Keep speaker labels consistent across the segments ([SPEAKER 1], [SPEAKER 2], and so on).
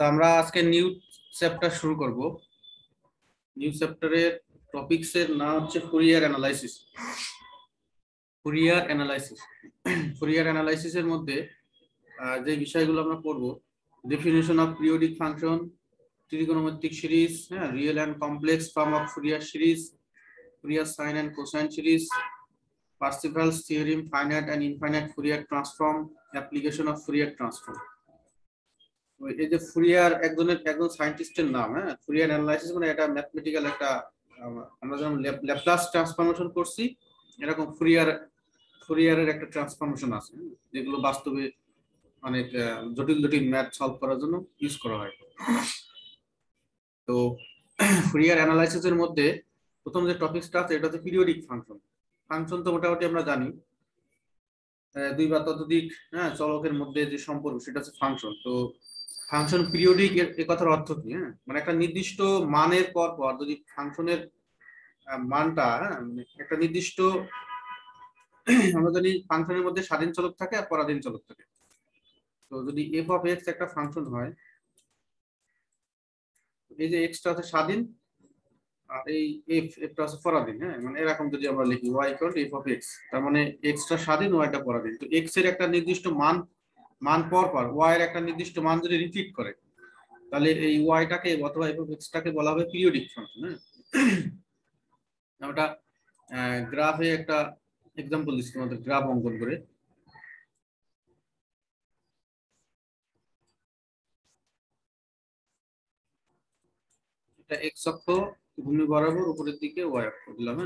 [SPEAKER 1] আমরা আজকে new chapter শুরু করব। নিউ চ্যাপ্টারের টপিকস এর নাম হচ্ছে ফুরিয়ার অ্যানালাইসিস। ফুরিয়ার অ্যানালাইসিসের মধ্যে যে বিষয়গুলো আমরা পড়ব, definition of periodic function, trigonometric series, real and complex form of Fourier series, Fourier sine and cosine series, Parseval's theorem, finite and infinite Fourier transform, application of Fourier transform. এই যে Fourier একজন সায়েন্টিস্টের নাম, ফুরিয়ার অ্যানালাইসিস মানে এটা mathematical একটা, আমরা যেমন ল্যাপ্লাস ট্রান্সফরমেশন করছি, এরকম ফুরিয়ারের একটা ট্রান্সফরমেশন আছে, যেগুলো বাস্তবে অনেক জটিল জটিল ম্যাথ সলভ করার জন্য ইউজ করা হয়। তো ফুরিয়ার অ্যানালাইসিসের মধ্যে প্রথম যে টপিকটা আছে এটা হচ্ছে পিরিয়ডিক ফাংশন। ফাংশন তো মোটামুটি আমরা জানি, দুই বা ততোধিক চলকের মধ্যে যে সম্পর্ক সেটা হচ্ছে ফাংশন। তো ফাংশন পিরিয়ডিক এর কথার অর্থ কি? মানে একটা নির্দিষ্ট মানের পর পর যদি ফাংশনের মানটা একটা নির্দিষ্ট, আমরা জানি ফাংশনের মধ্যে স্বাধীন চলক থাকে আর পরাধীন চলক থাকে। তো যদি এফ অফ এক্স একটা ফাংশন হয়, এই যে এক্সটা হচ্ছে স্বাধীন আর এই এফটা হচ্ছে পরাধীন, মানে এরকম যদি আমরা লিখি Y equal to F of X, তার মানে এক্সটা স্বাধীন, ওয়াইটা পরাধীন। তো এক্স এর একটা নির্দিষ্ট মান পর পর ওয়াই এর একটা নির্দিষ্ট মান যদি রিপিট করে, তাহলে এই ওয়াইটাকে অথবা এফ অফ এক্সটাকে বলা হবে পিরিয়ডিক ফাংশন। আমরা গ্রাফে একটা এক্সাম্পল দিচ্ছি তোমাদের, গ্রাফ অঙ্কন করে। এটা এক্স অক্ষ ভূমি বরাবর উপরের দিকে ওয়াই অক্ষ দিলাম।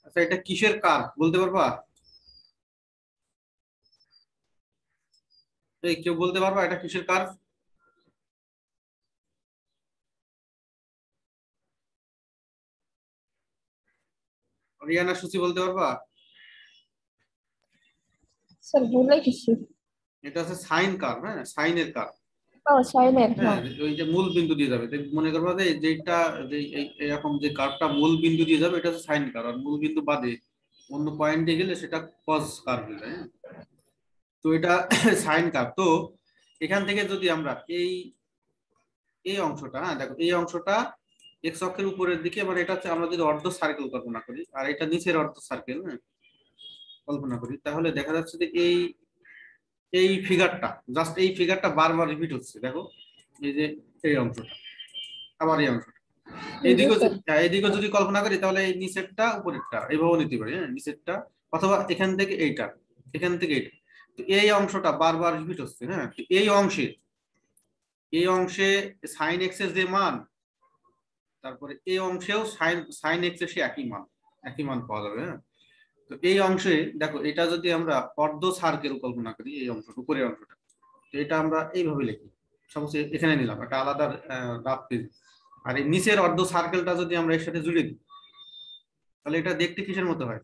[SPEAKER 1] আচ্ছা, এটা কিসের কার্ভ বলতে পারবা? এই কেউ বলতে পারবা এটা কিসের কার্ভ? রিয়ানা, সুচি বলতে পারবা?
[SPEAKER 2] স্যার ভুলে গেছি।
[SPEAKER 1] এটা হচ্ছে সাইন কার্ভ, সাইনের কার্ভ।
[SPEAKER 2] ও সাইনের, হ্যাঁ।
[SPEAKER 1] ওই যে মূল বিন্দু দিয়ে যাবে, মনে করবা যে যেটা যে এরকম যে কার্ভটা মূল বিন্দু দিয়ে যাবে এটা হচ্ছে সাইন কার্ভ, আর মূল বিন্দু বাদে অন্য পয়েন্টে গেলে সেটা কজ কার্ভ হয়ে যায়। তো এটা সাইন কার্ভ। তো এখান থেকে যদি আমরা এই অংশটা, দেখো এই অংশটা এক্স অক্ষের উপরের দিকে, মানে এটা হচ্ছে আমরা যদি অর্ধ সার্কেল কল্পনা করি আর এটা নিচের অর্ধ সার্কেল কল্পনা করি, তাহলে দেখা যাচ্ছে যে এই ফিগারটা, জাস্ট এই ফিগারটা বারবার রিপিট হচ্ছে। দেখো এই যে এই অংশটা, আবার এই অংশটা, এইদিকে যদি কল্পনা করি তাহলে এই নিচেরটা উপরেরটা এইভাবে নিতে পারি, নিচেরটা অথবা এখান থেকে এইটা, এখান থেকে এইটা। তো এই অংশটা বারবার রিপিট হচ্ছে। এই অংশে সাইন এক্স এর যে মান, তারপরে এই অংশেও সাইন এক্স এর সে একই মান পাওয়া যাবে। তো এই অংশে দেখো, এটা যদি আমরা অর্ধ সার্কেল কল্পনা করি, এই অংশটা উপরের অংশটা, তো এটা আমরা এইভাবে লিখি, সাপোজ এখানে নিলাম একটা আলাদা রাফ পেজ, আর এই নিচের অর্ধ সার্কেলটা যদি আমরা এর সাথে জুড়ে দিই, তাহলে এটা দেখতে কিসের মতো হয়?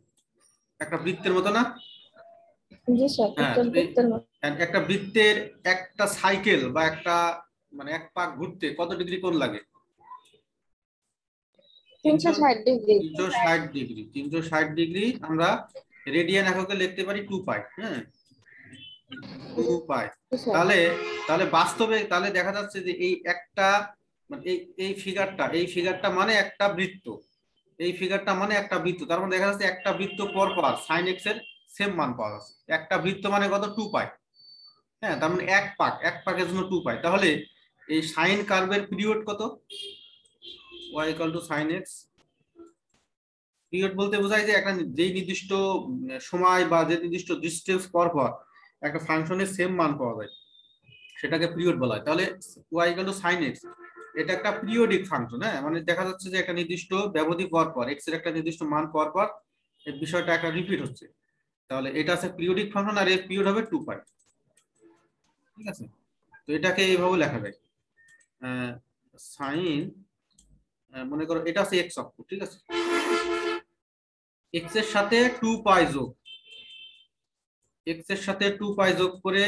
[SPEAKER 1] একটা বৃত্তের মতো না?
[SPEAKER 2] জি স্যার,
[SPEAKER 1] একটা বৃত্তের একটা সাইকেল বা একটা মানে এক পাক ঘুরতে কত ডিগ্রি কোণ লাগে?
[SPEAKER 2] 360 ডিগ্রি।
[SPEAKER 1] 360 ডিগ্রি আমরা রেডিয়ান এককে লিখতে পারি 2 পাই। 2 পাই। তাহলে বাস্তবে তাহলে দেখা যাচ্ছে যে এই একটা মানে এই ফিগারটা মানে একটা বৃত্ত, এই ফিগারটা মানে একটা বৃত্ত, তার মানে দেখা যাচ্ছে একটা বৃত্ত পর পর সাইন এক্স এর সেম মান পাওয়া যাচ্ছে। একটা বৃত্ত মানে কত? 2 পাই। তার মানে এক পাকের জন্য 2 পাই। তাহলে এই সাইন কার্ভের পিরিয়ড কত? y = sin x। পিরিয়ড বলতে বোঝায় যে একটা যেই নির্দিষ্ট সময় বা যে নির্দিষ্ট ডিসটেন্স পর পর একটা ফাংশনের সেম মান পাওয়া যায়, সেটাকে পিরিয়ড বলা হয়। তাহলে y = sin x, এটা একটা পিরিয়ডিক ফাংশন। মানে দেখা যাচ্ছে যে একটা নির্দিষ্ট ব্যবধি পর পর x এর একটা নির্দিষ্ট মান পর পর এই বিষয়টা একটা রিপিট হচ্ছে, তাহলে এটা আছে পিরিয়ডিক ফাংশন, আর এর পিরিয়ড হবে 2 পাই। ঠিক আছে? তো এটাকে এইভাবে লেখা যায়, সাইন, মনে করো এটা আছে x অক্ষ, ঠিক আছে, x এর সাথে 2 পাই যোগ, x এর সাথে 2 পাই যোগ করে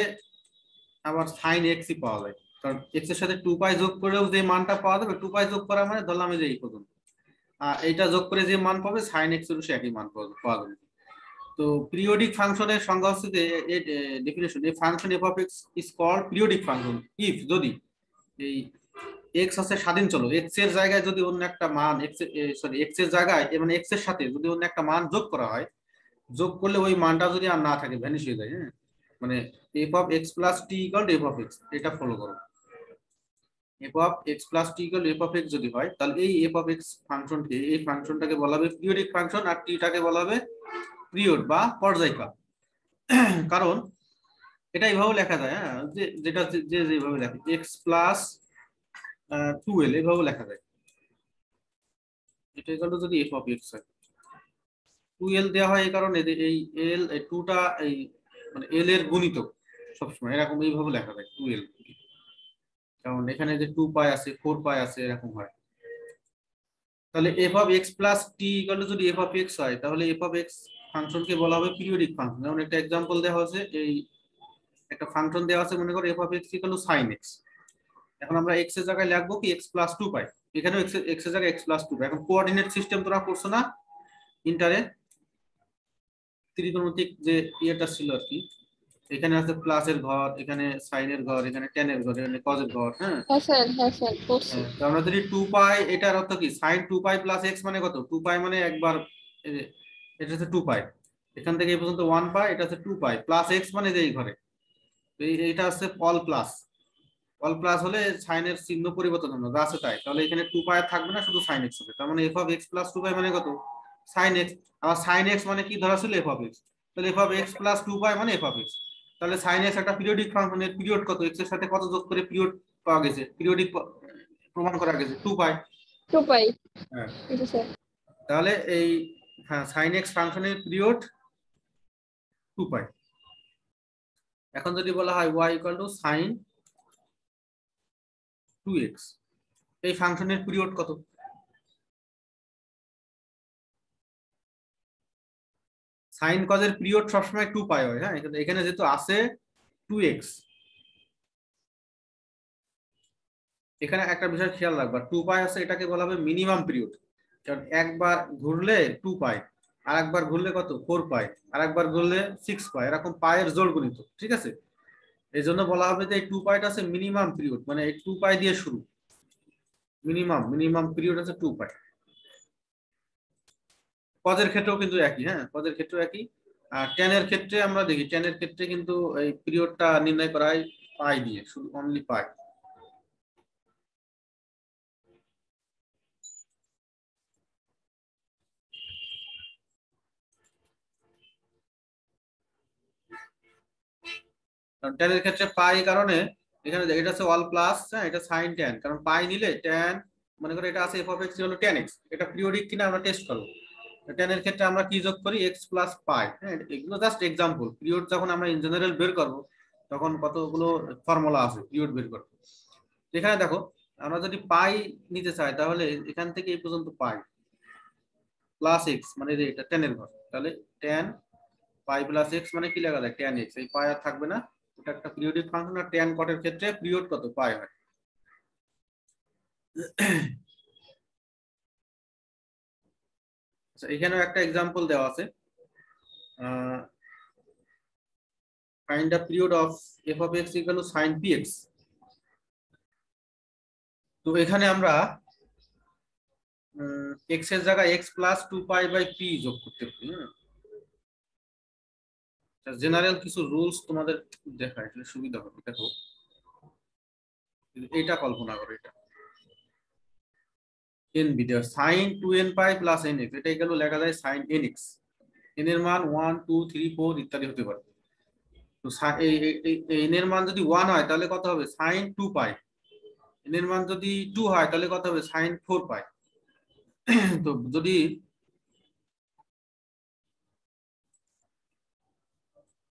[SPEAKER 1] আবার সাইন x ই পাওয়া যায়। কারণ এক্স এর সাথে 2 পাই যোগ করেও যে মানটা পাওয়া যাবে, 2 পাই যোগ করা মানে ধরলাম এই যে এই পর্যন্ত, আর এইটা যোগ করে যে মান পাবে sin x এর সে একই মান পাওয়া যাবে। তো পিরিয়ডিক ফাংশনের সংজ্ঞা হচ্ছে যে definition, A function f of x is called periodic function if যদি এই x আছে স্বাধীন চলক, x এর জায়গায় যদি অন্য একটা মান x এর জায়গায় মানে x এর সাথে যদি অন্য একটা মান যোগ করা হয়, যোগ করলে ওই মানটা যদি আর না থাকে, ভ্যানিশ হয়ে যায়, হ্যাঁ, মানে f of x plus t equal to f of x, এটা ফলো করো। f of x plus t equal to f of x যদি হয়, তাহলে এই f of x ফাংশনকে, এই ফাংশনটাকে বলা হবে পিরিয়ডিক ফাংশন, আর t টাকে বলা হবে পিরিয়ড বা পর্যায়কাল। কারণ এটা এইভাবে লেখা যায়, হ্যাঁ, যেটা যেভাবে লেখে x প্লাস 2l এইভাবে লেখা যায়। এটা গেল যদি f of x হয়, 2l দেওয়া হয় এই কারণে এই l 2টা এই মানে l এর গুণিতক সবসময় এরকম এইভাবে লেখা যায় 2l, কারণ এখানে যে 2 পাই আছে 4 পাই আছে এরকম হয়। তাহলে f of x plus t equal to যদি f of x হয়, তাহলে f of x ফাংশনকে বলা হবে পিরিয়ডিক ফাংশন। যেমন একটা एग्जांपल দেওয়া হয়েছে, এই একটা ফাংশন দেওয়া আছে, মনে করো f of x equal to sin x। এখন আমরা x এর জায়গায় লিখবো কি x plus 2 পাই, এখানেও x এর জায়গায় x plus 2 পাই। এখন কোঅর্ডিনেট সিস্টেম তোমরা করছো না ইন্টারে, ত্রিকোণমিতিক যে ইয়েটা ছিল আর কি, এখানে আছে প্লাসের ঘর, এখানে সাইনের ঘর, এখানে টেনের ঘর, এখানে কজের ঘর, হ্যাঁ।
[SPEAKER 2] হ্যাঁ স্যার করছি।
[SPEAKER 1] তো আমরা যদি 2 পাই, এটার অর্থ কি sin 2 পাই প্লাস x মানে কত, 2 পাই মানে একবার, এটা হচ্ছে 2 পাই, এখান থেকে এই পর্যন্ত 1 পাই, এটা হচ্ছে 2 পাই প্লাস x মানে যে এই ঘরে, এইটা হচ্ছে অল প্লাস হলে সাইনের চিহ্ন পরিবর্তন হবে, যা আছে তাই, তাহলে এখানে 2 পাই থাকবে না, শুধু sin x হবে। তার মানে f of x plus 2 পাই মানে কত, sin x। আবার sin x মানে কি ধরা ছিল f of x, তাহলে f of x plus 2 পাই মানে f of x। তাহলে sin x একটা পিরিয়ডিক ফাংশনের পিরিয়ড কত, x এর সাথে কত যোগ করে পিরিয়ড পাওয়া গেছে, পিরিয়ডিক প্রমাণ করা গেছে 2 পাই।
[SPEAKER 2] 2 পাই।
[SPEAKER 1] হ্যাঁ,
[SPEAKER 2] জি স্যার।
[SPEAKER 1] তাহলে এই, হ্যাঁ, sin x ফাংশনের পিরিয়ড 2 পাই। এখন যদি বলা হয় y equal to sin 2x, এই ফাংশনের পিরিয়ড কত, সাইন কজের পিরিয়ড সবসময় 2 পাই হয়, হ্যাঁ, এখানে যেহেতু আছে 2x, এখানে একটা বিষয় খেয়াল রাখবা, 2 পাই আছে, এটাকে বলা হবে মিনিমাম পিরিয়ড, কারণ একবার ঘুরলে 2 পাই, আর একবার ঘুরলে কত 4 পাই, আর একবার ঘুরলে 6 পাই, এরকম পায়ের জোড় গুণিত, ঠিক আছে। এই জন্য বলা হবে যে এই 2 পাইটা আছে মিনিমাম পিরিয়ড, মানে এই 2 পাই দিয়ে শুরু, মিনিমাম পিরিয়ড আছে 2 পাই। কজের ক্ষেত্রেও কিন্তু একই, হ্যাঁ, কজের ক্ষেত্রেও একই। আর টেনের ক্ষেত্রে আমরা দেখি, টেনের ক্ষেত্রে কিন্তু এই পিরিয়ডটা নির্ণয় করা হয় পাই দিয়ে, শুধু অনলি পাই। কারণ টেনের ক্ষেত্রে পাই কারণে এখানে এটা হচ্ছে অল প্লাস, হ্যাঁ, এটা সাইন টেন, কারণ পাই নিলে টেন, মনে করো এটা আছে এফ অফ এক্স হলো টেন এক্স, এটা পিরিয়ডিক কিনা আমরা টেস্ট করবো। টেনের ক্ষেত্রে আমরা কি যোগ করি, এক্স প্লাস পাই, হ্যাঁ, এগুলো জাস্ট এক্সাম্পল। পিরিয়ড যখন আমরা ইন জেনারেল বের করবো, তখন কতগুলো ফর্মুলা আছে পিরিয়ড বের করবো। এখানে দেখো, আমরা যদি পাই নিতে চাই, তাহলে এখান থেকে এই পর্যন্ত পাই প্লাস এক্স মানে এটা টেনের ঘর, তাহলে টেন পাই প্লাস এক্স মানে কি লেখা যায়, টেন এক্স, এই পাই আর থাকবে না, এটা একটা পিরিয়ডিক ফাংশন। আর টেন কটের ক্ষেত্রে পিরিয়ড কত, পাই হয়। আচ্ছা, এখানেও একটা এক্সাম্পল দেওয়া আছে, find the period of F of x equal to sine P X. তো এখানে আমরা এক্স এর জায়গায় X plus 2 pi by P যোগ করতে পারি। জেনারেল কিছু রুলস তোমাদের দেখায়, এটা সুবিধা হবে। দেখো, এটা কল্পনা করো, এটা এন বি দেওয়া sine 2n pi plus N X, এটা গেল লেখা যায় সাইন এন এক্স, এন এর মান 1 2 3 4 ইত্যাদি হতে পারে। তো এন এর মান যদি 1 হয় তাহলে কত হবে, সাইন 2 পাই। এন এর মান যদি 2 হয় তাহলে কত হবে, সাইন 4 পাই। তো যদি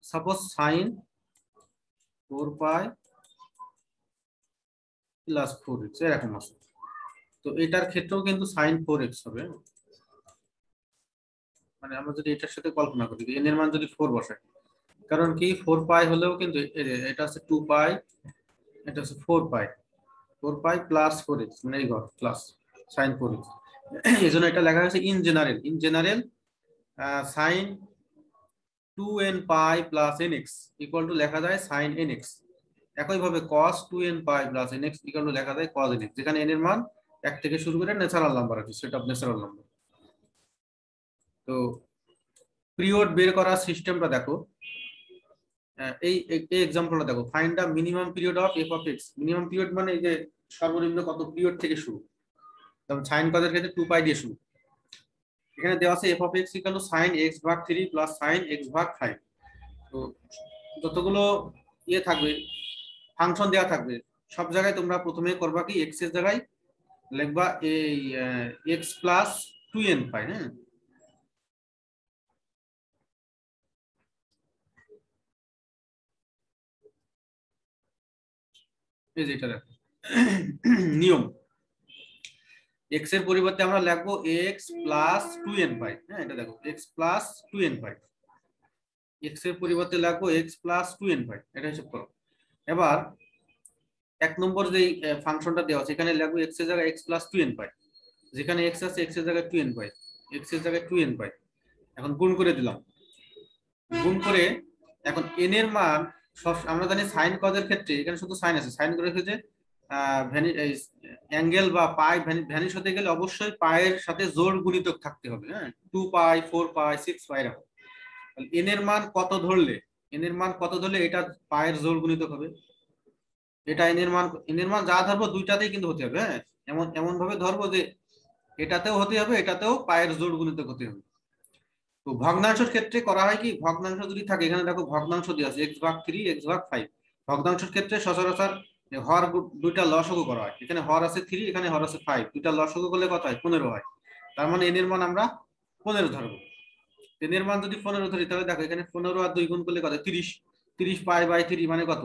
[SPEAKER 1] সাপোজ সাইন 4 পাই প্লাস 4x এরকম আছে, তো এটার ক্ষেত্রেও কিন্তু সাইন 4x হবে। মানে আমরা যদি এটার সাথে কল্পনা করি, এন এর মান যদি 4 বসাই, কারণ কি 4 পাই হলেও কিন্তু এটা হচ্ছে 2 পাই এটা হচ্ছে 4 পাই প্লাস 4x মানে এই ঘর প্লাস সাইন 4x। এই জন্য এটা লেখা হয়েছে in general sine 2n pi plus nx equal to লেখা যায় সাইন nx। একইভাবে cos 2n pi plus nx equal to লেখা যায় cos nx, যেখানে n এর মান 1 থেকে শুরু করে ন্যাচারাল নাম্বার আছে, সেট অফ ন্যাচারাল নাম্বার। তো পিরিয়ড বের করার সিস্টেমটা দেখো, এই এক্সাম্পলটা দেখো, find the minimum period of F of X. Minimum period মানে এই যে সর্বনিম্ন কত পিরিয়ড থেকে শুরু, যেমন সাইন কজের ক্ষেত্রে 2 পাই দিয়ে শুরু। এখানে দেওয়া আছে F of x equal to sine X ভাগ 3 প্লাস সাইন এক্স ভাগ 5। তো যতগুলো ইয়ে থাকবে ফাংশন দেওয়া থাকবে সব জায়গায় তোমরা প্রথমে করবা কি এক্স এর জায়গায় লিখবা এই এক্স প্লাস 2n পাই। হ্যাঁ, এই যে এটা দেখো নিয়ম, এক্স এর পরিবর্তে আমরা লিখবো এক্স প্লাস 2n পাই। হ্যাঁ, এটা দেখো এক্স প্লাস 2n পাই, এক্স এর পরিবর্তে লিখবো এক্স প্লাস 2n পাই, এটা হিসাব করো। এবার এক নম্বর যে ফাংশনটা দেওয়া আছে এখানে লিখবো এক্স এর জায়গায় এক্স প্লাস 2n পাই, যেখানে এক্স আছে এক্স এর জায়গায় 2n পাই, এক্স এর জায়গায় 2n পাই। এখন গুণ করে দিলাম, গুণ করে এখন n এর মান আমরা জানি সাইন কজের ক্ষেত্রে এখানে শুধু সাইন আছে, সাইন কজের ক্ষেত্রে অ্যাঙ্গেল বা পাই ভ্যানিশ হতে গেলে অবশ্যই পায়ের সাথে জোড় গুণিতক থাকতে হবে। হ্যাঁ, 2 পাই 4 পাই 6 পাই এরকম। এন এর মান কত ধরলে, এটা পায়ের জোড় গুণিতক হবে। এটা এন এর মান যা ধরবো দুইটাতেই কিন্তু হতে হবে। হ্যাঁ, এমন ভাবে ধরবো যে এটাতেও হতে হবে, এটাতেও পায়ের জোড় গুণিতক হতে হবে। তো ভগ্নাংশের ক্ষেত্রে করা হয় কি, ভগ্নাংশ যদি থাকে এখানে দেখো ভগ্নাংশ দেওয়া আছে এক্স ভাগ 3 এক্স ভাগ 5। ভগ্নাংশের ক্ষেত্রে সচরাচর হর দুইটা লসাগু করা হয়, এখানে হর আছে 3 এখানে হর আছে 5, দুইটা লসাগু করলে কত হয় 15 হয়। তার মানে এন এর মান আমরা 15 ধরবো। এন এর মান যদি 15 ধরি তাহলে দেখো এখানে 15 আর 2 গুণ করলে কত 30, 30 পাই বাই 3 মানে কত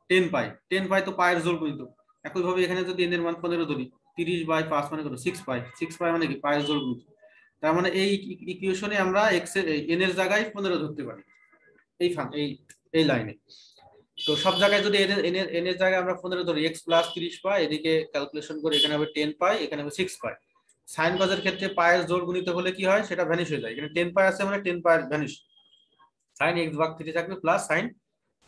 [SPEAKER 1] 10 পাই, 10 পাই তো পায়ের জোড় গুণিত। একইভাবে এখানে যদি এন এর মান 15 ধরি 30 বাই 5 মানে কত 6 পাই, 6 পাই মানে কি পায়ের জোড় গুণিত। তার মানে এই ইকুয়েশনে আমরা এক্স এর এন এর জায়গায় 15 ধরতে পারি এই এই এই লাইনে। তো সব জায়গায় যদি এন এর জায়গায় আমরা 15 ধরি এক্স প্লাস 30 পাই, এদিকে ক্যালকুলেশন করে এখানে হবে 10 পাই এখানে হবে 6 পাই। সাইন কজের ক্ষেত্রে পায়ের জোড় গুণিত হলে কি হয় সেটা ভ্যানিশ হয়ে যায়, এখানে 10 পাই আছে মানে 10 পায়ের ভ্যানিশ, সাইন এক্স ভাগ 3 থাকবে প্লাস সাইন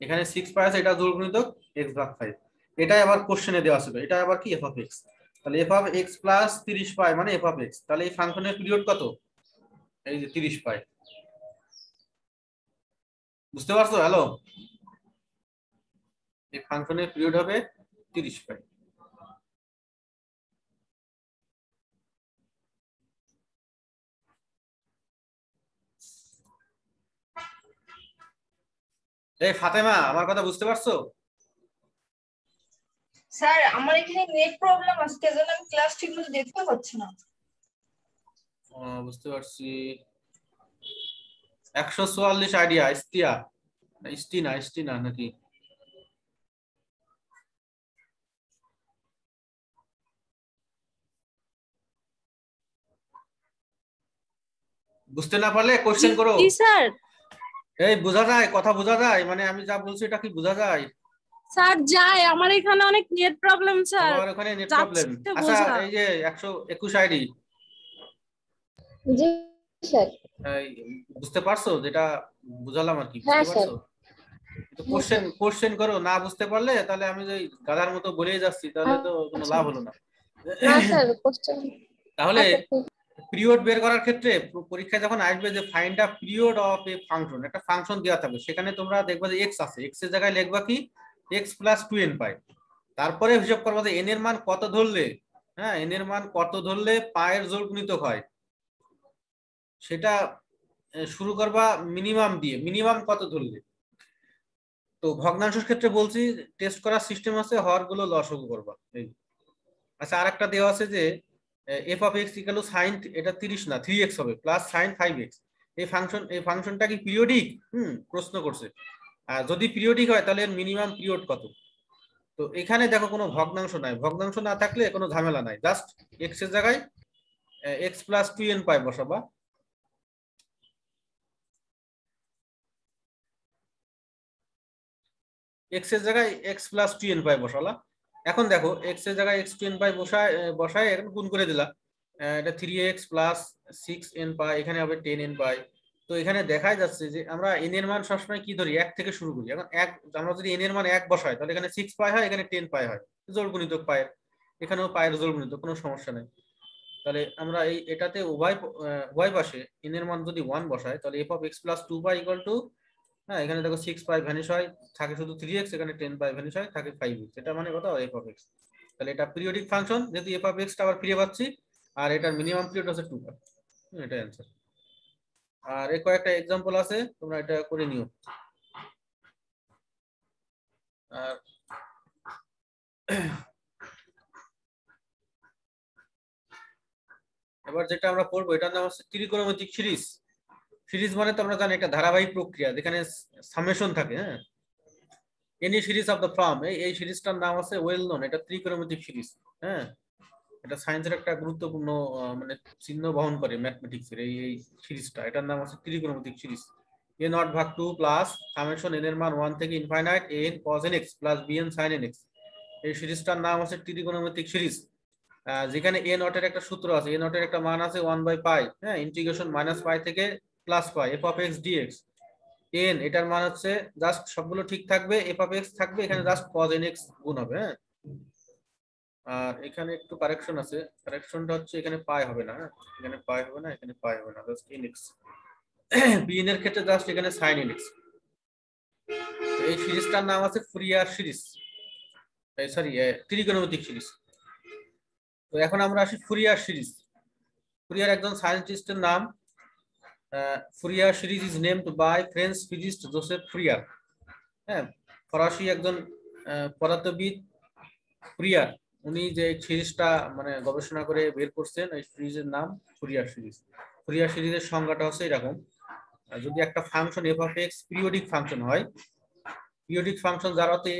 [SPEAKER 1] এখানে 6 পাই আছে এটা জোড় গুণিতক এক্স ভাগ 5। এটাই আবার কোশ্চেনে দেওয়া ছিল, এটা আবার কি এফ অফ এক্স। তাহলে এফ অফ এক্স প্লাস 30 পাই মানে এফ অফ এক্স, তাহলে এই ফাংশনের পিরিয়ড কত, এই যে 30 পাই। বুঝতে পারছো? হ্যালো, এই ফাংশনের পিরিয়ড হবে 30 পাই। এই ফাতেমা আমার কথা বুঝতে পারছো?
[SPEAKER 3] স্যার আমার এখানে নেট প্রবলেম আছে, এজন্য আমি ক্লাস ঠিকমতো দেখতে পাচ্ছি না।
[SPEAKER 1] বুঝতে পারছি। 144 আইডিয়া ইস্তিয়া ইস্টিনা নাকি? বুঝতে না পারলে কোশ্চেন করো।
[SPEAKER 2] জি স্যার।
[SPEAKER 1] এই বোঝা যায়, কথা বোঝা যায়, মানে আমি যা বলছি এটা কি বোঝা যায়?
[SPEAKER 2] স্যার যায়, আমার এখানে অনেক নেট প্রবলেম স্যার।
[SPEAKER 1] তোমার ওখানে নেট প্রবলেম?
[SPEAKER 2] যাচ্ছে
[SPEAKER 1] আচ্ছা,
[SPEAKER 2] বোঝা।
[SPEAKER 1] এই যে 121 আইডি
[SPEAKER 2] জি স্যার।
[SPEAKER 1] বুঝতে পারছো যেটা বুঝালাম আর কি,
[SPEAKER 2] হ্যাঁ
[SPEAKER 1] বুঝতে
[SPEAKER 2] স্যার।
[SPEAKER 1] পারছো? তো কোশ্চেন করো, না বুঝতে পারলে তাহলে আমি যে গাধার মতো বলেই যাচ্ছি তাহলে তো কোনো
[SPEAKER 2] আচ্ছা
[SPEAKER 1] লাভ হলো না।
[SPEAKER 2] না স্যার, কোশ্চেন
[SPEAKER 1] তাহলে
[SPEAKER 2] আচ্ছা ঠিক।
[SPEAKER 1] পিরিয়ড বের করার ক্ষেত্রে পরীক্ষায় যখন আসবে যে find a period of A function, একটা ফাংশন দেওয়া থাকবে সেখানে তোমরা দেখবা যে এক্স আছে, এক্স এর জায়গায় লিখবা কি এক্স প্লাস 2n পাই। তারপরে হিসাব করবা যে এন এর মান কত ধরলে, হ্যাঁ এন এর মান কত ধরলে পায়ের জোড় গুণিতক হয় সেটা শুরু করবা মিনিমাম দিয়ে, মিনিমাম কত ধরলে। তো ভগ্নাংশের ক্ষেত্রে বলছি টেস্ট করার সিস্টেম আছে, হর গুলো লসাগু করবা এই। আচ্ছা, আরেকটা দেওয়া আছে যে F of x equal to sine, এটা 30 না 3x হবে প্লাস সাইন 5x। এই ফাংশনটা কি পিরিয়ডিক? প্রশ্ন করছে। আর যদি পিরিয়ডিক হয় তাহলে এর মিনিমাম পিরিয়ড কত? তো এখানে দেখো কোনো ভগ্নাংশ নাই, ভগ্নাংশ না থাকলে কোনো ঝামেলা নাই, জাস্ট এক্স এর জায়গায় এক্স প্লাস 2n পাই বসাবা। x এর জায়গায় x প্লাস 2n পাই বসালা। এখন দেখো x এর জায়গায় x 2n পাই বসায় এখন গুণ করে দিলা, এটা 3x প্লাস 6n পাই, এখানে হবে 10n পাই। তো এখানে দেখাই যাচ্ছে যে আমরা n এর মান সবসময় কি ধরি, 1 থেকে শুরু করি। এখন আমরা যদি n এর মান 1 বসাই তাহলে এখানে 6 পাই হয়, এখানে 10 পাই হয়, জোড় গুণিতক পাই, এখানেও পায়ের জোড় গুণিতক, কোনো সমস্যা নেই। তাহলে আমরা এটাতে উভয় পাশে n এর মান যদি 1 বসাই তাহলে f of x plus 2 pi equal to, হ্যাঁ এখানে দেখো 6 পাই ভ্যানিশ হয়, থাকে শুধু 3x, এখানে 10 পাই ভ্যানিশ হয়, থাকে 5x। এটা মানে কত, f of x। তাহলে এটা পিরিয়ডিক ফাংশন, যেহেতু f of x টা আবার ফিরে পাচ্ছি, আর এটার মিনিমাম পিরিয়ড হচ্ছে 2 পাই। এটা অ্যান্সার। আর এই কয়েকটা एग्जांपल আছে, তোমরা এটা করে নিও। আর এবার যেটা আমরা পড়বো এটার নাম হচ্ছে ত্রিকোণমিতিক সিরিজ। সিরিজ মানে তো আমরা জানি একটা ধারাবাহিক প্রক্রিয়া যেখানে সামেশন থাকে। হ্যাঁ, any series of the form, এই সিরিজটার নাম আছে ওয়েল নোন, এটা ত্রিকোণমিতিক সিরিজ। হ্যাঁ, এটা সায়েন্সের একটা গুরুত্বপূর্ণ মানে চিহ্ন বহন করে ম্যাথমেটিক্সের এই সিরিজটা, এটার নাম আছে ত্রিকোণমিতিক সিরিজ। a নট ভাগ 2 প্লাস সামেশন n এর মান 1 থেকে infinite n cos nx plus bn sin nx, এই সিরিজটার নাম আছে ত্রিকোণমিতিক সিরিজ। যেখানে a নট এর একটা সূত্র আছে, a নট এর একটা মান আছে 1/π, হ্যাঁ, ইন্টিগ্রেশন -π থেকে +π f of x dx। n এটার মান হচ্ছে জাস্ট সবগুলো ঠিক থাকবে, f of x থাকবে, এখানে জাস্ট cos nx গুণ হবে। হ্যাঁ, আর এখানে একটু কারেকশন আছে, কারেকশনটা হচ্ছে এখানে পাই হবে না, হ্যাঁ এখানে পাই হবে না, এখানে পাই হবে না, জাস্ট nx। bn এর ক্ষেত্রে জাস্ট এখানে sin nx। এই সিরিজটার নাম আছে ফুরিয়ার সিরিজ, সরি ত্রিকোণমিতিক সিরিজ। তো এখন আমরা আসি ফুরিয়ার সিরিজ। ফুরিয়ার একজন সায়েন্টিস্টের নাম। Fourier series is named by French physicist Joseph Fourier. হ্যাঁ, ফরাসি একজন পদার্থবিদ ফুরিয়ার, উনি যে সিরিজটা মানে গবেষণা করে বের করছেন, এই সিরিজের নাম ফুরিয়ার সিরিজ। ফুরিয়ার সিরিজের সংজ্ঞাটা হচ্ছে এরকম, যদি একটা function f of x periodic function হয়, পিরিয়ডিক ফাংশন যার অর্থে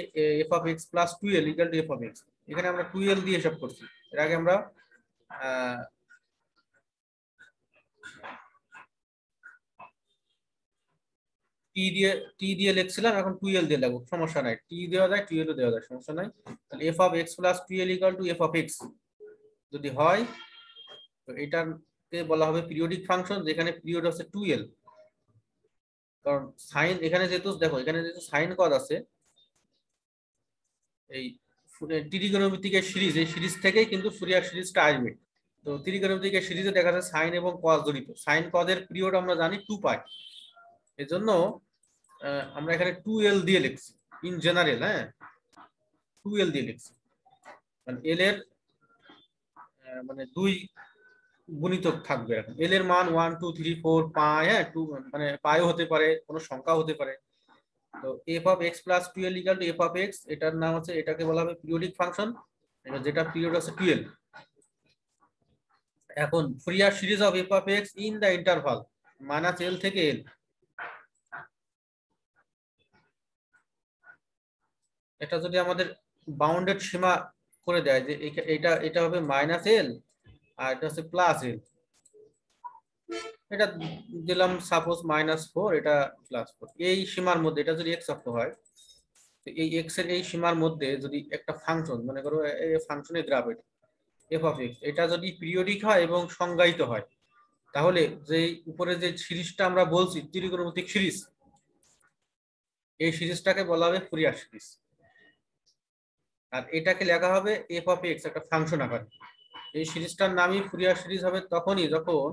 [SPEAKER 1] f of x plus 2l equal to f of x, এখানে আমরা 2l দিয়ে হিসাব করছি। এর আগে আমরা t দিয়ে লিখছিলাম, এখন 2l দিয়ে লিখব, সমস্যা নাই, t দেওয়া যায় 2l ও দেওয়া যায়, সমস্যা নাই। তাহলে f of x plus 2l equal to f of x যদি হয়, তো এটাকে বলা হবে পিরিয়ডিক ফাংশন, যেখানে পিরিয়ড হচ্ছে 2l। কারণ সাইন এখানে যেহেতু দেখো, এখানে যেহেতু সাইন কজ আছে, এই ত্রিকোণমিতিক সিরিজ, এই সিরিজ থেকেই কিন্তু ফুরিয়ার সিরিজটা আসবে। তো ত্রিকোণমিতিক সিরিজে দেখা যায় সাইন এবং কজ জড়িত, সাইন কজের পিরিয়ড আমরা জানি 2 পাই, এজন্য আমরা এখানে 2l দিয়ে লিখছি ইন জেনারেল। হ্যাঁ, 2l দিয়ে লিখছি, মানে l এর মানে 2 গুণিতক থাকবে। এখন l এর মান 1 2 3 4 পাই, হ্যাঁ 2 মানে পাইও হতে পারে, কোনো সংখ্যা হতে পারে। তো f of x plus 2l equal to f of x, এটার নাম আছে, এটাকে বলা হবে পিরিয়ডিক ফাংশন, যেটা পিরিয়ড আছে 2l। এখন Fourier series of f of x in the interval -l থেকে l, এটা যদি আমাদের বাউন্ডেড সীমা করে দেয় যে এটা হবে -l আর এটা হচ্ছে +l, এটা দিলাম সাপোজ -4, এটা +4, এই সীমার মধ্যে এটা যদি x অক্ষ হয়, তো এই x এর এই সীমার মধ্যে যদি একটা ফাংশন, মনে করো এই ফাংশনের গ্রাফ f of x, এটা যদি পিরিয়ডিক হয় এবং সংজ্ঞায়িত হয়, তাহলে যে উপরে যে সিরিজটা আমরা বলছি ত্রিকোণমিতিক সিরিজ, এই সিরিজটাকে বলা হবে ফুরিয়ার সিরিজ। আর এটাকে লেখা হবে f of x একটা ফাংশন আকারে। এই সিরিজটার নামই ফুরিয়ার সিরিজ হবে তখনই যখন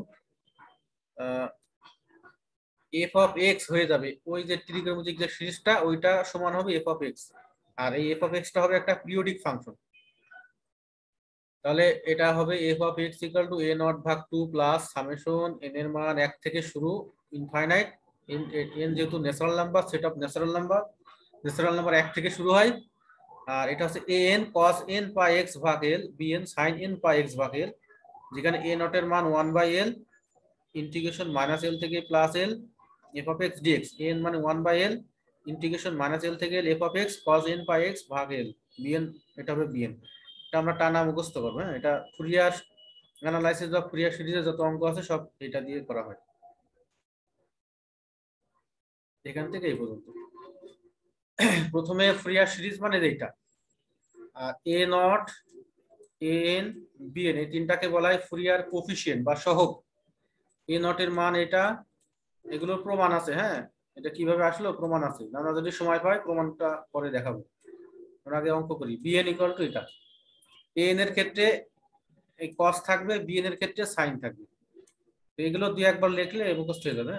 [SPEAKER 1] f of x হয়ে যাবে ওই যে ত্রিকোণমিতিক যে সিরিজটা, ওইটা সমান হবে f of x, আর এই f of x টা হবে একটা পিরিয়ডিক ফাংশন। তাহলে এটা হবে f of x equal to a not ভাগ 2 প্লাস সামেশন n এর মান 1 থেকে শুরু ইনফাইনাইট, n যেহেতু natural number, set of natural number, natural number 1 থেকে শুরু হয়। আর এটা হচ্ছে an cos n pi x ভাগ l bn sin n pi x ভাগ l, যেখানে a নট এর মান 1/l ইন্টিগ্রেশন -l থেকে +l f of x dx, n মানে 1/l ইন্টিগ্রেশন -l থেকে l f of x cos n pi x ভাগ l bn, এটা হবে bn। এটা আমরা টানা মুখস্থ করবো। হ্যাঁ, এটা ফুরিয়ার অ্যানালাইসিস বা ফুরিয়ার সিরিজের যত অঙ্ক আছে সব এটা দিয়ে করা হয়। এখান থেকে এই পর্যন্ত। প্রথমে ফুরিয়ার সিরিজ মানে এইটা a nought a n b n, এই তিনটাকে বলা হয় ফুরিয়ার কোফিশিয়েন্ট বা সহগ। এ নট এর মান এটা, এগুলোর প্রমাণ আছে। হ্যাঁ, এটা কিভাবে আসলো প্রমাণ আছে, আমরা যদি সময় পাই প্রমাণটা পরে দেখাবো। আমরা আগে অঙ্ক করি। বিএন ইকুয়াল টু এটা, এন এর ক্ষেত্রে এই কস থাকবে, বিএন এর ক্ষেত্রে সাইন থাকবে। এগুলো দুই একবার লিখলে মুখস্থ হয়ে যাবে।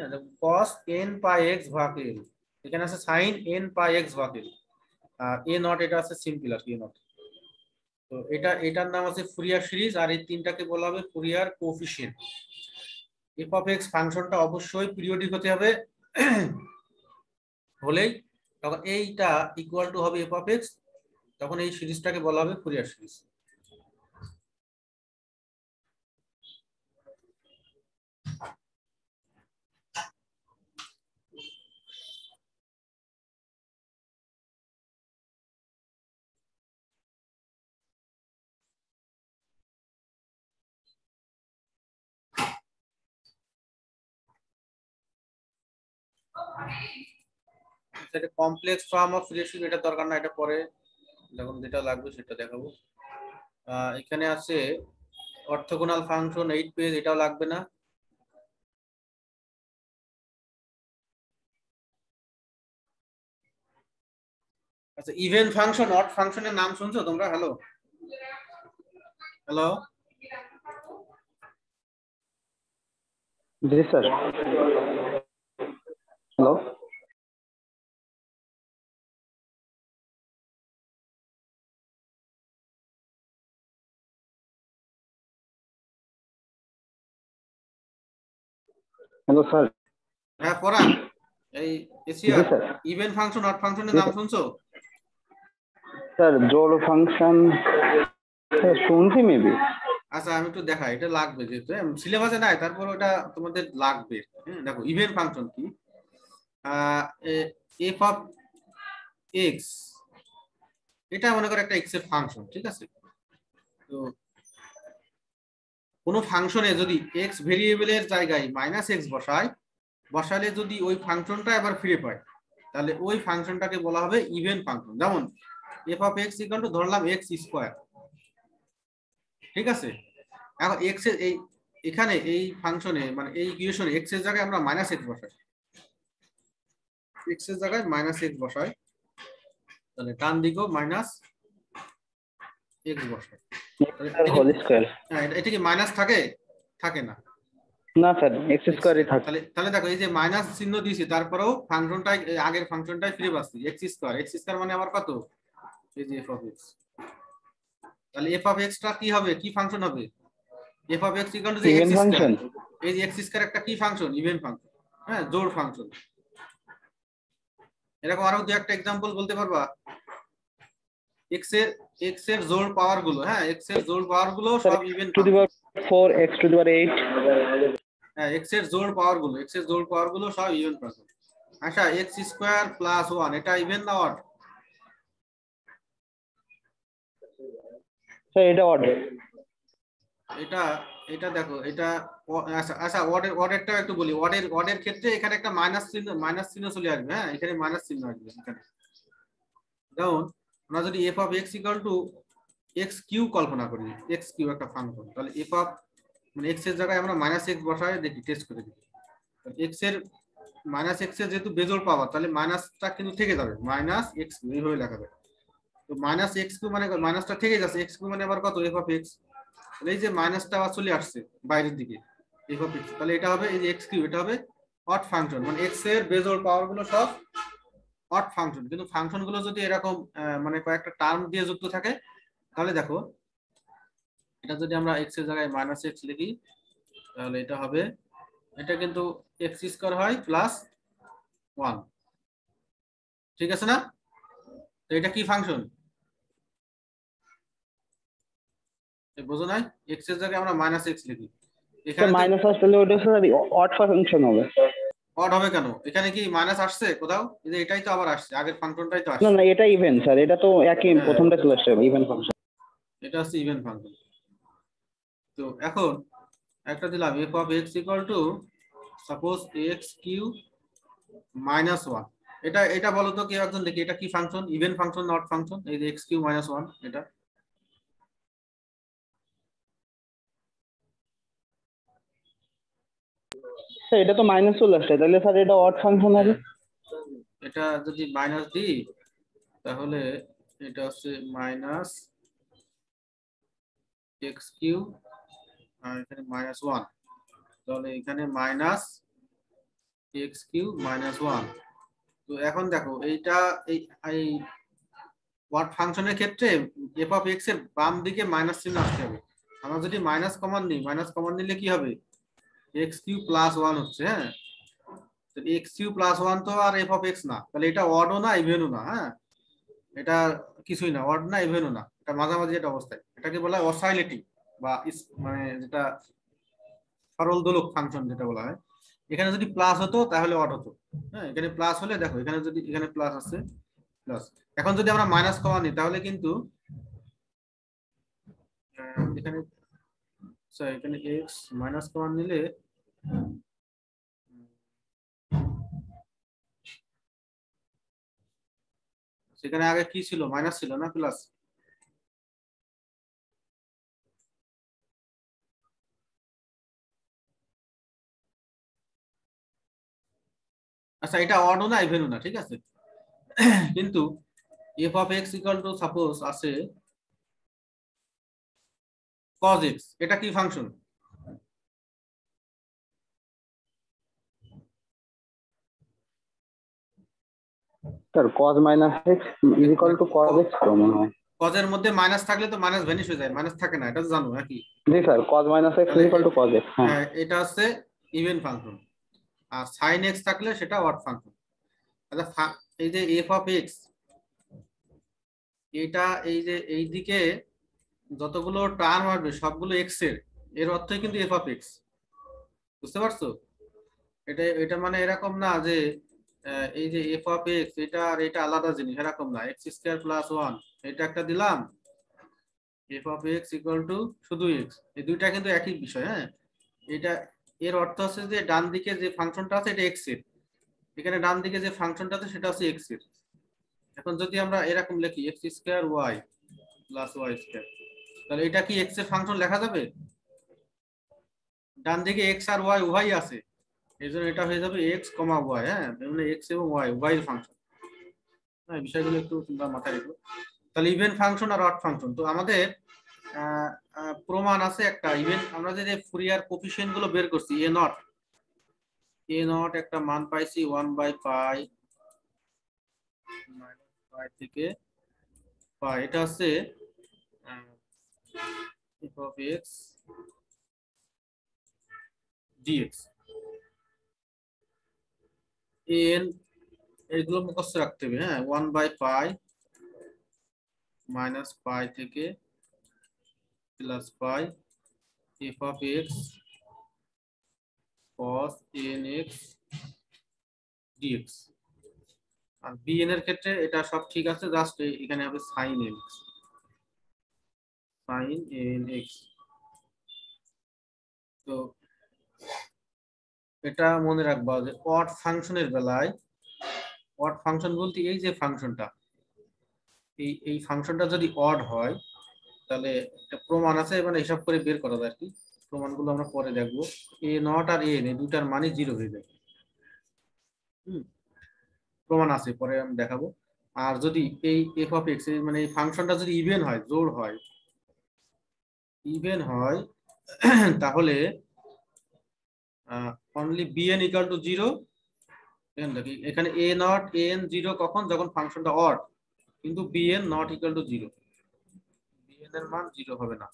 [SPEAKER 1] কস এন পাই এক্স ভাগ এল, এখানে আছে সাইন এন পাই এক্স ভাগ এল, আর এ নট এটা আছে সিম্পল আর কি এ নট। তো এটার নাম আছে ফুরিয়ার সিরিজ, আর এই তিনটাকে বলা হবে Fourier coefficient. F of x ফাংশনটা অবশ্যই পিরিয়ডিক হতে হবে, হলেই তখন এইটা ইকুয়াল টু হবে এফ অফ এক্স, তখন এই সিরিজটাকে বলা হবে ফুরিয়ার সিরিজ। সেটা complex form of Fourier series, এটা দরকার না, এটা পরে যখন যেটা লাগবে সেটা দেখাবো। এখানে আছে অর্থোগোনাল ফাংশন 8 পেজ, এটাও লাগবে না। আচ্ছা, ইভেন ফাংশন, অড ফাংশনের নাম শুনছো তোমরা? হ্যালো হ্যালো,
[SPEAKER 4] जी सर। Hello hello sir.
[SPEAKER 1] হ্যাঁ পড়ান। এই এসিআর
[SPEAKER 4] জি স্যার।
[SPEAKER 1] ইভেন ফাংশন, অড ফাংশনের নাম শুনছো?
[SPEAKER 4] सर जोड़ फंक्शन শুনছি মেবি।
[SPEAKER 1] আচ্ছা আমি একটু দেখাই, এটা লাগবে যেহেতু সিলেবাসে নাই, তারপর ওটা তোমাদের লাগবে। দেখো ইভেন ফাংশন কি, এফ অফ এক্স, এটা মনে করো একটা এক্স এর ফাংশন, ঠিক আছে? তো কোনো ফাংশনে যদি এক্স ভেরিয়েবলের জায়গায় মাইনাস এক্স বসালে যদি ওই ফাংশনটা আবার ফিরে পায়, তাহলে ওই ফাংশনটাকে বলা হবে ইভেন ফাংশন। যেমন F of x equal two ধরলাম এক্স স্কোয়ার, ঠিক আছে? এখন এক্স এর এখানে এই ফাংশনে মানে এই ইকুয়েশনে এক্স এর জায়গায় আমরা মাইনাস এক্স বসাই, এক্স এর জায়গায় মাইনাস এক্স বসাই, তাহলে ডান দিকেও মাইনাস এক্স বসাই।
[SPEAKER 4] Whole square.
[SPEAKER 1] হ্যাঁ, এটা কি মাইনাস থাকে? থাকে না,
[SPEAKER 4] না স্যার এক্স স্কয়ারই থাকে।
[SPEAKER 1] তাহলে দেখো এই যে মাইনাস চিহ্ন দিয়েছি, তারপরেও ফাংশনটাই আগের ফাংশনটাই ফিরে পাচ্ছি এক্স স্কয়ার। এক্স স্কয়ার মানে আমার কত? এই যে এফ অফ এক্স। তাহলে এফ অফ এক্স টা কি হবে, কি ফাংশন হবে? F of x equal two যে এক্স স্কয়ার, এই যে এক্স স্কয়ার একটা কি ফাংশন? ইভেন ফাংশন, হ্যাঁ, জোড় ফাংশন। এরকম আরো দু একটা एग्जांपल বলতে পারবা? এক্স এর জোড় পাওয়ার গুলো, হ্যাঁ, এক্স এর জোড় পাওয়ার গুলো সব even
[SPEAKER 4] to the power 4 x to the power 8।
[SPEAKER 1] হ্যাঁ, এক্স এর জোড় পাওয়ার গুলো সব ইভেন ফাংশন। আচ্ছা, এক্স স্কয়ার প্লাস 1 এটা ইভেন না অড?
[SPEAKER 4] স্যার এটা অড।
[SPEAKER 1] এটা এটা দেখো এটা আচ্ছা অডেরটা একটু বলি। অডের ক্ষেত্রে এখানে একটা মাইনাস চিহ্ন চলে আসবে। হ্যাঁ, এখানে মাইনাস চিহ্ন আসবে এখানে। যেমন আমরা যদি f of x equal to x q কল্পনা করি, এক্স কিউ একটা ফাংশন, তাহলে এফ অফ মানে এক্স এর জায়গায় আমরা মাইনাস এক্স বসাই, দেখি টেস্ট করে দেখি। এক্স এর মাইনাস এক্স এর যেহেতু বেজোড় পাওয়ার, তাহলে মাইনাসটা কিন্তু থেকে যাবে, মাইনাস এক্স কিউ এইভাবে লেখা যাবে। তো মাইনাস এক্স কিউ মানে মাইনাসটা থেকে যাচ্ছে, এক্স কিউ মানে আবার কত? F of x. এই যে মাইনাসটা আবার চলে আসছে বাইরের দিকে এফ অফ এক্স, তাহলে এটা হবে এই যে এক্স কিউ, এটা হবে অড ফাংশন, মানে এক্স এর বেজোড় পাওয়ার গুলো সব অড ফাংশন। কিন্তু ফাংশন গুলো যদি এরকম মানে কয়েকটা টার্ম দিয়ে যুক্ত থাকে, তাহলে দেখো এটা যদি আমরা এক্স এর জায়গায় মাইনাস এক্স লিখি, তাহলে এটা হবে, এটা কিন্তু এক্স স্কয়ার হয় প্লাস 1, ঠিক আছে না? তো এটা কি ফাংশন বোঝো নাই? এক্স এর জায়গায় আমরা মাইনাস এক্স লিখি, এখানে
[SPEAKER 4] মাইনাস আসলে ওটা স্যার অড ফাংশন হবে।
[SPEAKER 1] অড হবে কেন? এখানে কি মাইনাস আসছে কোথাও? এই যে এটাই তো আবার আসছে, আগের ফাংশনটাই তো আসছে।
[SPEAKER 4] না না এটা ইভেন স্যার, এটা তো একই প্রথমটা চলে আসছে ইভেন ফাংশন।
[SPEAKER 1] এটা হচ্ছে ইভেন ফাংশন। তো এখন একটা দিলাম F of x equal to suppose X cube minus 1, এটা এটা বলো তো কেউ একজন দেখি, এটা কি function? Even function not function? এই যে x কিউ মাইনাস 1 এটা
[SPEAKER 4] স্যার এটা তো মাইনাস চলে আসছে, তাহলে স্যার এটা অড ফাংশন হবে।
[SPEAKER 1] এটা যদি মাইনাস দিই তাহলে এটা হচ্ছে মাইনাস এক্স কিউ আর এখানে মাইনাস 1, তাহলে এখানে মাইনাস এক্স কিউ মাইনাস 1। তো এখন দেখো এইটা এই এই ওয়ার্ড ফাংশনের ক্ষেত্রে এফ অফ এক্স এর বাম দিকে মাইনাস চিহ্ন আসতে হবে। আমরা যদি মাইনাস কমন নিই, মাইনাস কমন নিলে কি হবে? এক্স কিউ প্লাস 1 হচ্ছে। হ্যাঁ, তো এক্স কিউ প্লাস 1 তো আর এফ অফ এক্স না, তাহলে এটা অডও না ইভেনও না। হ্যাঁ, এটা কিছুই না, অড না ইভেনও না, এটা মাঝামাঝি একটা অবস্থায়। এটাকে বলা হয় অসাইলেটিং বা মানে যেটা সরল দোলক ফাংশন যেটা বলা হয়। এখানে যদি প্লাস হতো তাহলে অড হতো। হ্যাঁ, এখানে প্লাস হলে দেখো এখানে যদি এখানে প্লাস আছে প্লাস। এখন যদি আমরা মাইনাস কমন নিই তাহলে কিন্তু এখানে এখানে এক্স মাইনাস কমন নিলে সেখানে আগে কি ছিল? মাইনাস ছিল না প্লাস? আচ্ছা, এটা অডও না ইভেনও না, ঠিক আছে। কিন্তু F of x equal to suppose আছে cos x, এটা কি function?
[SPEAKER 4] Sir cos minus x is equal to cos x তো মনে হয়।
[SPEAKER 1] cos এর মধ্যে মাইনাস থাকলে তো মাইনাস ভ্যানিশ হয়ে যায়, মাইনাস থাকে না, এটা তো জানো নাকি?
[SPEAKER 4] জি sir, cos minus x is equal to cos x। হ্যাঁ
[SPEAKER 1] হ্যাঁ, এটা হচ্ছে ইভেন ফাংশন। আর sin x থাকলে সেটা অড ফাংশন। আচ্ছা, এই যে এফ অফ এক্স, এটা এই যে এই দিকে যতগুলো টার্ম আসবে সবগুলো এক্স এর, এর অর্থই কিন্তু এফ অফ এক্স। বুঝতে পারছো? এটা এটা মানে এরকম না যে এই যে এফ অফ এক্স এটা আর এটা আলাদা জিনিস, এরকম না। এক্স স্কয়ার প্লাস 1 এটা একটা দিলাম, F of x equal two শুধু এক্স, এই দুইটা কিন্তু একই বিষয়। হ্যাঁ, এটা এর অর্থ হচ্ছে যে ডান দিকে যে ফাংশনটা আছে এটা এক্স এর, এখানে ডান দিকে যে ফাংশনটা আছে সেটা হচ্ছে এক্স এর। এখন যদি আমরা এরকম লিখি X square Y plus Y square, তাহলে এটা কি এক্স এর ফাংশন লেখা যাবে? ডান দিকে এক্স আর ওয়াই উভয়ই আছে, এই জন্য এটা হয়ে যাবে এক্স কমা ওয়াই। হ্যাঁ, মানে এক্স এবং ওয়াই উভয়ের ফাংশন। হ্যাঁ, বিষয়গুলো একটু তোমরা মাথায় রেখো। তাহলে ইভেন ফাংশন আর অড ফাংশন, তো আমাদের প্রমাণ আছে একটা ইভেন। আমরা যে ফুরিয়ার কোফিশিয়েন্ট গুলো বের করছি, এ নট একটা মান পাইছি 1/পাই পাই থেকে পাই, এটা হচ্ছে f of x dx। n এগুলো মুখস্থ রাখতে হবে। হ্যাঁ, 1/পাই মাইনাস পাই থেকে plus pi f of x cos nx dx। আর bn এর ক্ষেত্রে এটা সব ঠিক আছে, জাস্ট এখানে হবে sin nx, sin nx। তো এটা মনে রাখবা যে অড ফাংশনের বেলায়, অড ফাংশন বলতে এই যে ফাংশনটা, এই ফাংশনটা যদি অড হয় তাহলে একটা প্রমাণ আছে, মানে হিসাব করে বের করা যায় আর কি। প্রমাণগুলো আমরা পরে দেখবো। এ নট আর এন এই দুটার মানে 0 হয়ে যায়। প্রমাণ আছে, পরে আমি দেখাবো। আর যদি এই এফ অফ এক্স মানে এই ফাংশনটা যদি ইভেন হয়, জোড় হয়, ইভেন হয় তাহলে অনলি bn ইকুয়াল টু 0। এখানে এ নট এন 0 কখন? যখন ফাংশনটা অড, কিন্তু bn not equal to 0, bn এর মান 0 হবে না।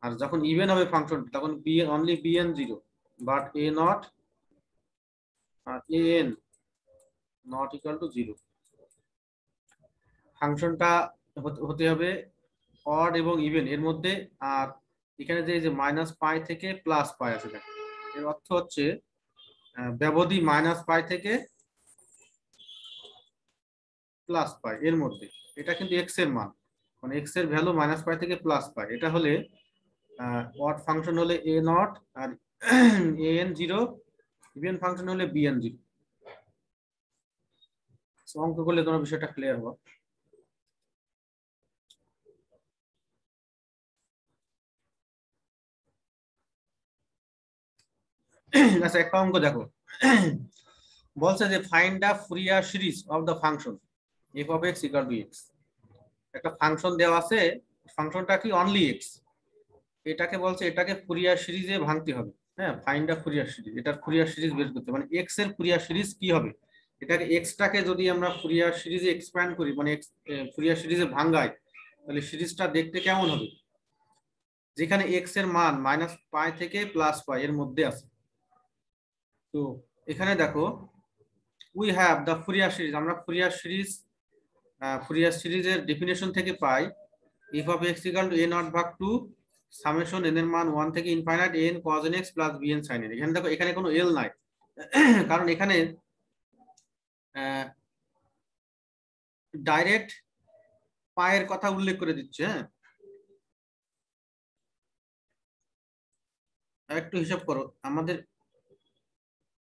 [SPEAKER 1] আর যখন ইভেন হবে ফাংশন তখন bn only bn 0, but a not আর an নট ইকুয়াল টু 0। ফাংশনটা হতে হবে অড এবং ইভেন এর মধ্যে। আর এখানে যে মাইনাস পাই থেকে প্লাস পাই আছে, দেখো এর অর্থ হচ্ছে ব্যবধি মাইনাস পাই থেকে প্লাস পাই এর মধ্যে। এটা কিন্তু এক্স এর মান, মানে এক্স এর ভ্যালু মাইনাস পাই থেকে প্লাস পাই। এটা হলে অড ফাংশন হলে এ নট আর এন 0, ইভেন ফাংশন হলে বিএন 0। অঙ্ক করলে তোমার বিষয়টা ক্লিয়ার হবে। আচ্ছা একটা অঙ্ক দেখো, বলছে যে find the Fourier series of the function F of x equal to X. একটা ফাংশন দেওয়া আছে, ফাংশনটা কি অনলি এক্স, এটাকে বলছে এটাকে ফুরিয়ার সিরিজে ভাঙতে হবে। হ্যাঁ, ফাইন্ড দা ফুরিয়ার সিরিজ, এটার ফুরিয়ার সিরিজ বের করতে, মানে এক্স এর ফুরিয়ার সিরিজ কি হবে, এটাকে এক্সটাকে যদি আমরা ফুরিয়ার সিরিজে এক্সপ্যান্ড করি, মানে ফুরিয়ার সিরিজে ভাঙাই, তাহলে সিরিজটা দেখতে কেমন হবে, যেখানে এক্স এর মান -π থেকে +π এর মধ্যে আছে। তো এখানে দেখো we have the Fourier series, আমরা ফুরিয়ার সিরিজের ডেফিনেশন থেকে পাই f of x equal to a naught ভাগ 2 সামেশন n এর মান 1 থেকে infinite n cos nx plus bn sin n। এখানে দেখো এখানে কোনো l নাই, কারণ এখানে ডাইরেক্ট পায়ের কথা উল্লেখ করে দিচ্ছে। হ্যাঁ, একটু হিসাব করো, আমাদের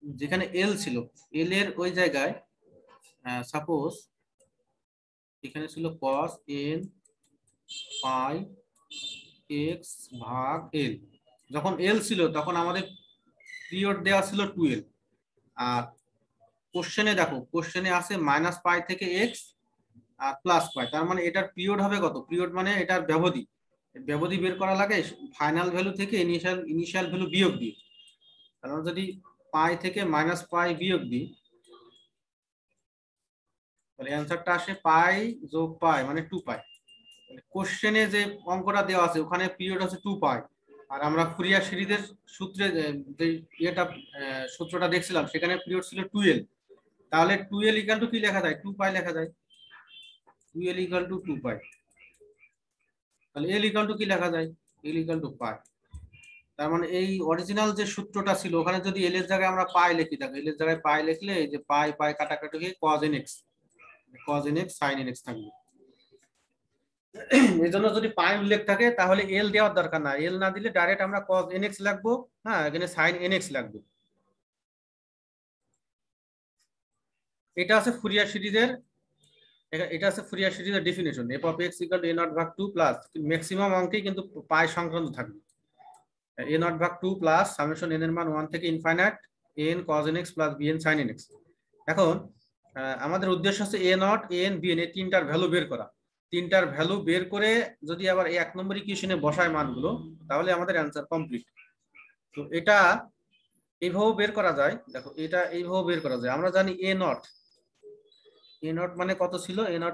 [SPEAKER 1] যেখানে এল ছিল, এল এর ওই জায়গায় সাপোজ এখানে ছিল cos n পাই x ভাগ l। যখন l ছিল তখন আমাদের পিরিয়ড দেওয়া ছিল 2l, আর কোশ্চেনে দেখো কোশ্চেনে আছে -π থেকে x আর +π, তার মানে এটার পিরিয়ড হবে কত, পিরিয়ড মানে এটার ব্যবধি বের করা লাগে ফাইনাল ভ্যালু থেকে ইনিশিয়াল ভ্যালু বিয়োগ দিয়ে। কারণ যদি পাই থেকে -π বিয়োগ দিই তাহলে অ্যান্সারটা আসে পাই যোগ পাই মানে 2π। কোশ্চেনে যে অঙ্কটা দেওয়া আছে ওখানে পিরিয়ড আছে 2π, আর আমরা ফুরিয়ার সিরিজের সূত্রে যে সূত্রটা দেখছিলাম সেখানে পিরিয়ড ছিল 2l। তাহলে 2l ইকুয়াল টু কি লেখা যায়, 2π লেখা যায়, 2l ইকুয়াল টু 2π। তাহলে l ইকুয়াল টু কি লেখা যায়, l ইকুয়াল টু π। তার মানে এই অরিজিনাল যে সূত্রটা ছিল ওখানে যদি l এর জায়গায় আমরা পাই লিখি, দেখো l এর জায়গায় পাই লিখলে এই যে পাই কাটাকাটি হয়ে cos nx sin nx থাকবে। এই জন্য যদি পাই উল্লেখ থাকে তাহলে এল দেওয়ার দরকার না, এল না দিলে ডাইরেক্ট আমরা cos nx লাগবো, হ্যাঁ এখানে sin nx লাগবে। এটা আছে ফুরিয়ার সিরিজের definition f of x equal to a naught ভাগ 2 প্লাস ম্যাক্সিমাম অঙ্কে কিন্তু পাই সংক্রান্ত থাকবে, a naught ভাগ 2 প্লাস সামেশন n এর মান 1 থেকে infinite n cos nx plus bn sin nx। এখন আমাদের উদ্দেশ্য হচ্ছে a naught n bn এই তিনটার ভ্যালু বের করা। তিনটার ভ্যালু বের করে যদি আবার এই 1 নম্বর ইকুয়েশনে বসায় মানগুলো তাহলে আমাদের অ্যান্সার কমপ্লিট। তো এটা এইভাবে বের করা যায়, দেখো এটা এইভাবে বের করা যায়। আমরা জানি a naught মানে কত ছিল, a naught